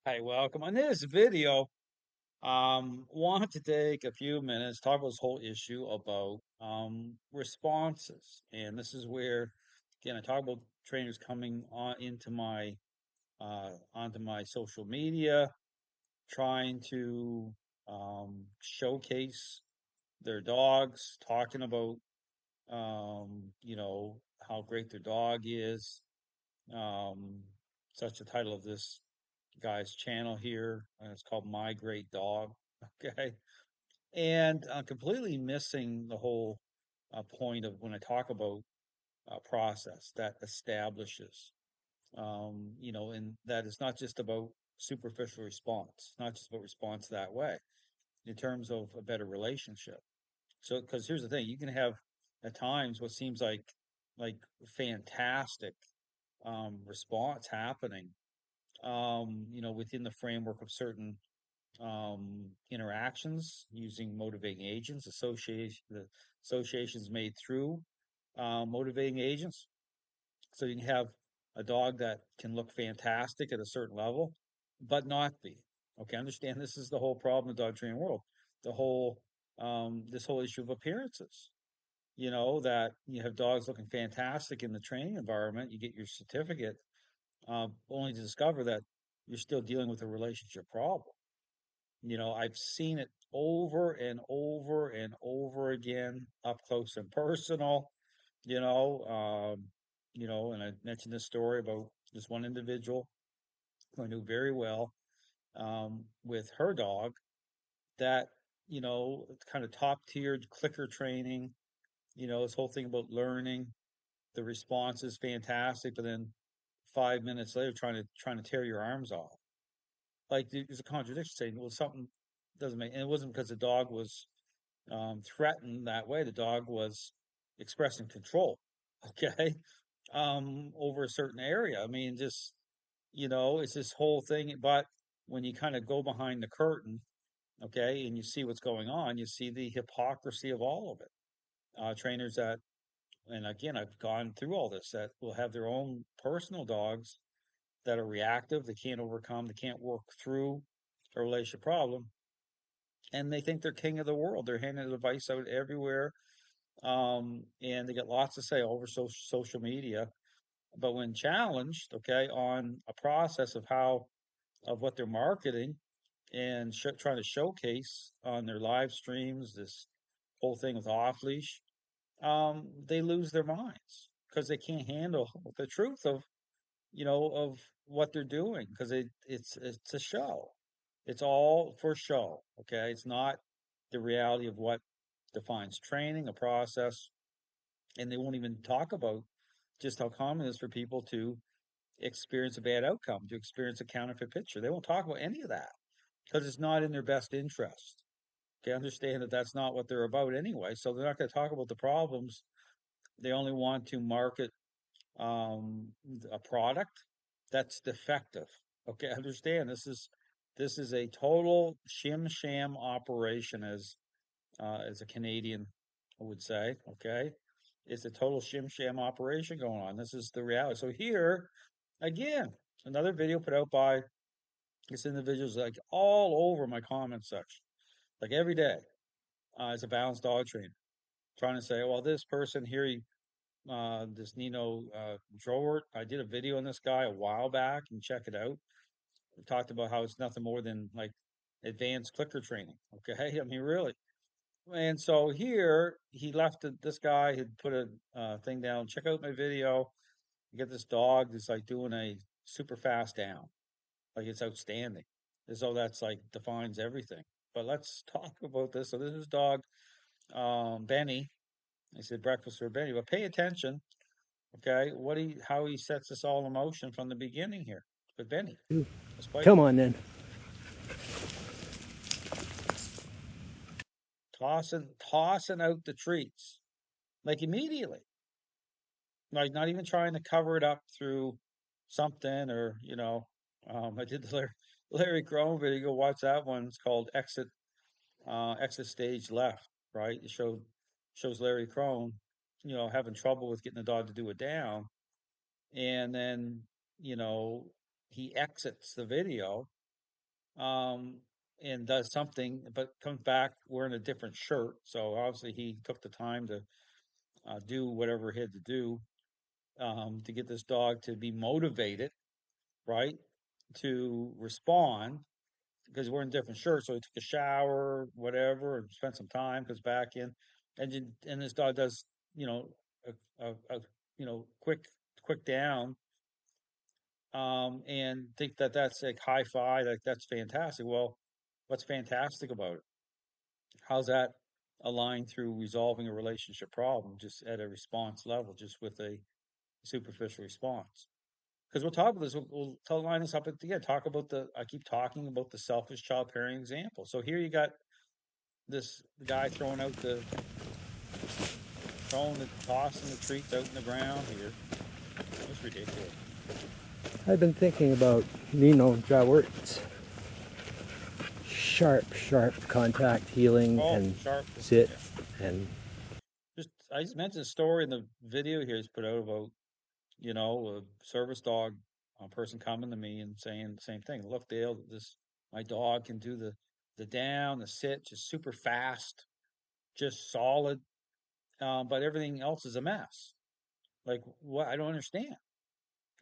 Hi, welcome. On this video, wanted to take a few minutes, talk about this whole issue about responses. And this is where, again, I talk about trainers coming on into my onto my social media, trying to showcase their dogs, talking about how great their dog is. Um, Such the title of this guy's channel here, and it's called My Great Dog. Okay. And completely missing the whole point of when I talk about a process that establishes, and that is not just about superficial response, not just about response that way in terms of a better relationship. So, because here's the thing, you can have at times what seems like fantastic response happening, within the framework of certain interactions using motivating agents, the associations made through motivating agents. So you can have a dog that can look fantastic at a certain level, but not be. Okay, understand this is the whole problem in the dog training world. The whole this whole issue of appearances. That you have dogs looking fantastic in the training environment, you get your certificate, only to discover that you're still dealing with a relationship problem. I've seen it over and over and over again, up close and personal, you know, um, and I mentioned this story about this one individual who I knew very well, with her dog that, kind of top tiered clicker training, this whole thing about learning, the response is fantastic, but then 5 minutes later trying to tear your arms off. Like there's a contradiction saying, well, something doesn't make, and it wasn't because the dog was threatened that way. The dog was expressing control, okay, over a certain area. I mean, just, it's this whole thing. But when you kind of go behind the curtain, okay, and you see what's going on, you see the hypocrisy of all of it. Trainers that, and again, I've gone through all this, that will have their own personal dogs that are reactive, they can't overcome, they can't work through a relationship problem, and they think they're king of the world. They're handing advice out everywhere, and they get lots to say over social media. But when challenged, okay, on a process of what they're marketing and trying to showcase on their live streams, this whole thing with off leash, they lose their minds because they can't handle the truth of what they're doing, because it's a show. It's all for show. Okay, it's not the reality of what defines training, a process, and they won't even talk about just how common it is for people to experience a bad outcome, to experience a counterfeit picture. They won't talk about any of that because it's not in their best interest. Okay, understand that that's not what they're about anyway. So they're not going to talk about the problems. They only want to market um, a product that's defective. Okay, understand this is a total shim sham operation, as a Canadian would say. Okay, it's a total shim sham operation going on. This is the reality. So here again, another video put out by this individual's like all over my comment section, like every day, as a balanced dog trainer, trying to say, well, this person here, this Nino Drowert, I did a video on this guy a while back, and check it out. We talked about how it's nothing more than like advanced clicker training. Okay, I mean, really. And so here he left this guy had put a thing down. Check out my video. You get this dog that's like doing a super fast down, like it's outstanding, as though that's like defines everything. But let's talk about this. So this is dog Benny. I said breakfast for Benny, but pay attention. Okay, how he sets this all in motion from the beginning here with Benny. Despite Come on then. tossing out the treats like immediately, like not even trying to cover it up through something, or I did the Larry Crone video. Go watch that one. It's called Exit Stage Left. Right, it shows Larry Crone, having trouble with getting the dog to do it down, and then you know he exits the video um, and does something, but comes back wearing a different shirt. So obviously he took the time to do whatever he had to do to get this dog to be motivated, right, to respond because we're in different shirts. So he took a shower, whatever, and spent some time, comes back in, and this dog does, you know, a quick down, and think that that's like high five, like that's fantastic. Well, what's fantastic about it? How's that aligned through resolving a relationship problem just at a response level, just with a superficial response? Because we'll talk about this, we'll line this up at the end. Talk about I keep talking about the selfish child parenting example. So here you got this guy tossing the treats out in the ground here. It's ridiculous. I've been thinking about Nino Jawort's sharp contact healing and Sharp. sit Yeah. and I just mentioned a story in the video here is put out about, a service dog person coming to me and saying the same thing. Look, Dale, my dog can do the down, the sit, just super fast, just solid, but everything else is a mess. Like what? I don't understand.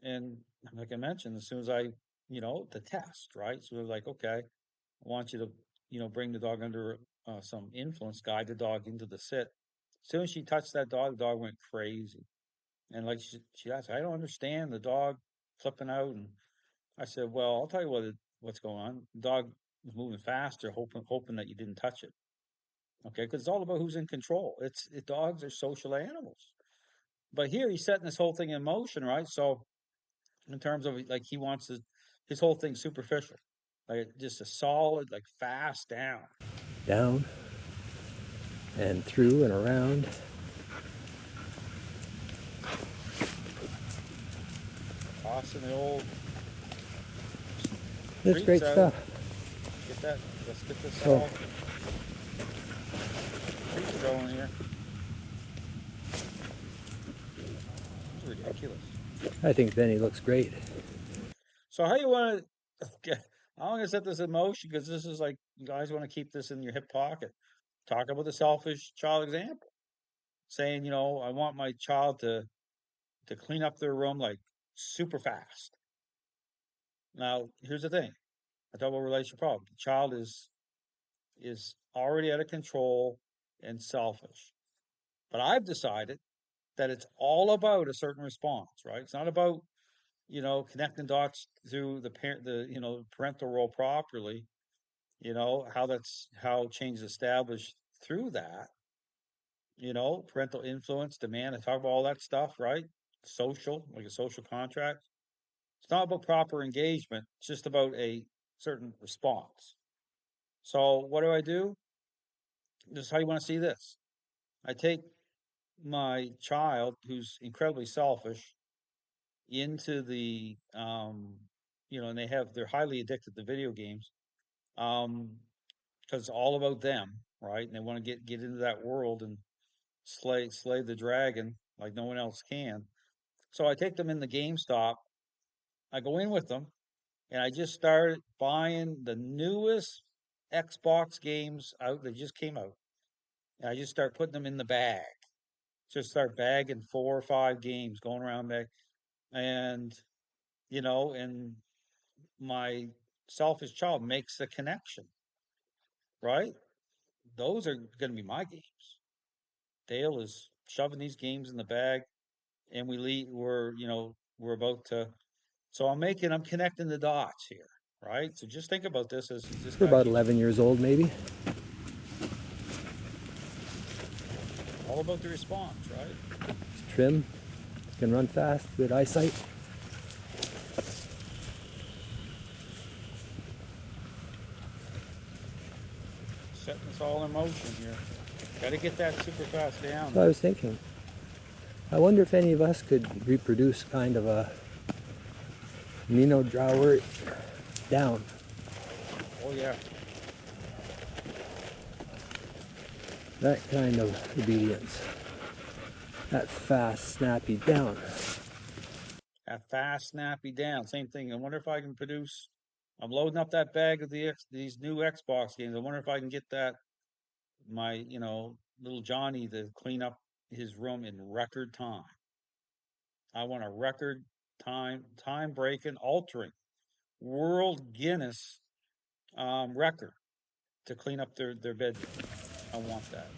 And like I mentioned, as soon as the test, right? So we're like, okay, I want you to, bring the dog under some influence, guide the dog into the sit. As soon as she touched that dog, the dog went crazy. And like she asked, I don't understand the dog flipping out. And I said, well, I'll tell you what's going on. The dog was moving faster, hoping that you didn't touch it. Okay, because it's all about who's in control. Dogs are social animals. But here he's setting this whole thing in motion, right? So in terms of like he wants his whole thing superficial, like just a solid, like fast down. down and through and around. Tossing the old. That's great stuff. Let's get this all treats going here. It's ridiculous. I think Benny looks great. So how you want to? Okay, I'm gonna set this in motion because this is like you guys want to keep this in your hip pocket. Talk about the selfish child example, saying I want my child to clean up their room like super fast. Now here's the thing: I talk about relationship problem. The child is already out of control and selfish, but I've decided that it's all about a certain response, right? It's not about connecting dots through the parental role properly, how change is established through that, parental influence, demand. I talk about all that stuff, right? Social, like a social contract. It's not about proper engagement. It's just about a certain response. So what do? This is how you want to see this. I take my child who's incredibly selfish into and they're highly addicted to video games, because it's all about them, right? And they want to get into that world and slay the dragon like no one else can. So I take them in the GameStop. I go in with them, and I just started buying the newest Xbox games out that just came out. And I just start putting them in the bag. Just start bagging 4 or 5 games going around back, and and my selfish child makes the connection, right? Those are going to be my games. Dale is shoving these games in the bag, and we're about to. So I'm connecting the dots here, right? So just think about this as this We're guy about keeps 11 years old, maybe. all about the response, right? Trim, can run fast, good eyesight. Setting this all in motion here. Got to get that super fast down. So I was thinking, I wonder if any of us could reproduce kind of a Nino Jawort down. Oh yeah. That kind of obedience. That fast, snappy down. That fast, snappy down. Same thing. I wonder if I can produce I'm loading up that bag of these new Xbox games. I wonder if I can get that my little Johnny to clean up his room in record time. I want a record time breaking, altering world Guinness record to clean up their bedroom. I want that.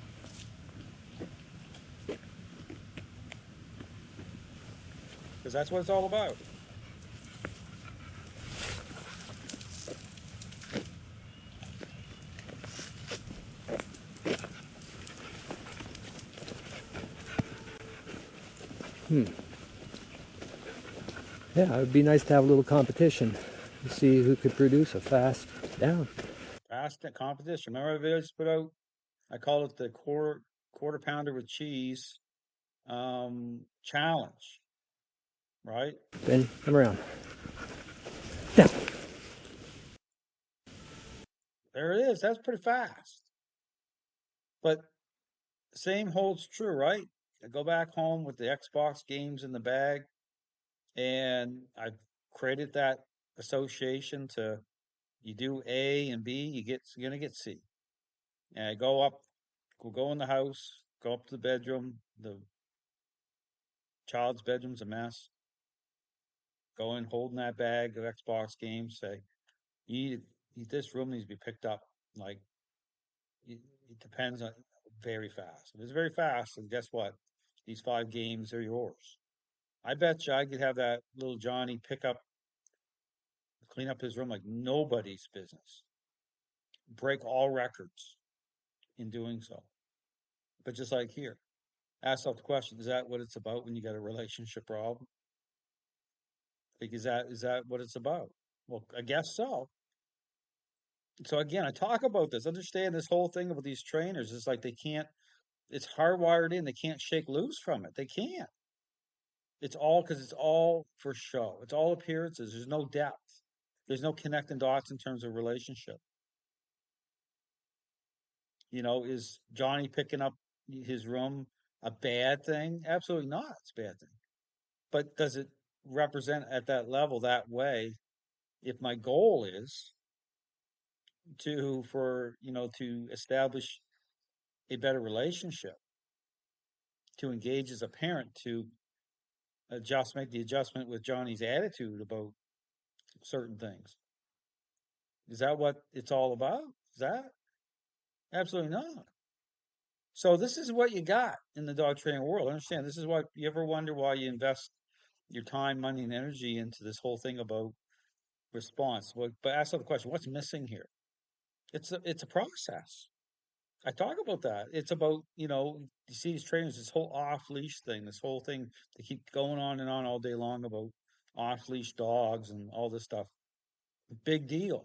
Because that's what it's all about. Hmm. Yeah, it would be nice to have a little competition to see who could produce a fast down. Fast competition. Remember the video I just put out? I call it the quarter pounder with cheese challenge, right? Ben, come around. Down. There it is. That's pretty fast. But same holds true, right? I go back home with the Xbox games in the bag, and I've created that association to you do A and B, you're gonna get C. And I we'll go in the house, go up to the bedroom. The child's bedroom's a mess. Go in holding that bag of Xbox games. Say, you this room needs to be picked up. Like it depends on very fast. If it's very fast, and guess what? These 5 games are yours. I bet you I could have that little Johnny clean up his room like nobody's business, break all records in doing so. But just like here, ask yourself the question: is that what it's about when you got a relationship problem? Like, is that what it's about? Well, I guess so. So again, I talk about this. Understand this whole thing about these trainers is like they can't. It's hardwired in. They can't shake loose from it. They can't. It's all because it's all for show. It's all appearances. There's no depth. There's no connecting dots in terms of relationship. Is Johnny picking up his room a bad thing? Absolutely not. It's a bad thing. But does it represent at that level that way if my goal is to establish a better relationship, to engage as a parent, to make the adjustment with Johnny's attitude about certain things? Is that what it's all about? Is that? Absolutely not. So this is what you got in the dog training world. Understand, this is what you ever wonder why you invest your time, money, and energy into this whole thing about response. But ask the question, what's missing here? It's a process. I talk about that. It's about, you see these trainers, this whole off leash thing, this whole thing, they keep going on and on all day long about off leash dogs and all this stuff. Big deal.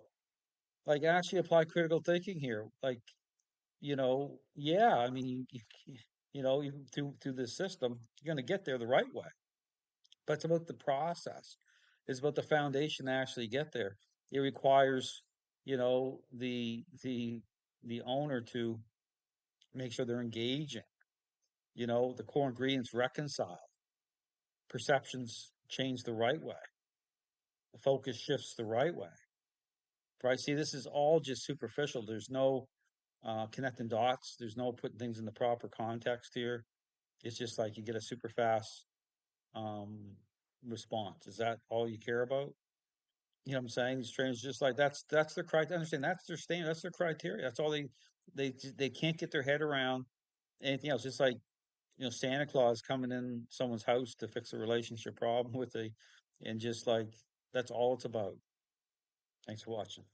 Like, actually apply critical thinking here. Like, yeah, I mean, through this system, you're going to get there the right way. But it's about the process. It's about the foundation to actually get there. It requires, the owner to make sure they're engaging. The core ingredients reconcile. Perceptions change the right way. The focus shifts the right way. Right? See, this is all just superficial. There's no connecting dots. There's no putting things in the proper context here. It's just like you get a super fast um, response. Is that all you care about? You know what I'm saying? These trainers just like that's their criteria. Understand that's their standard. That's their criteria. That's all they can't get their head around anything else. Just like Santa Claus coming in someone's house to fix a relationship problem and just like that's all it's about. Thanks for watching.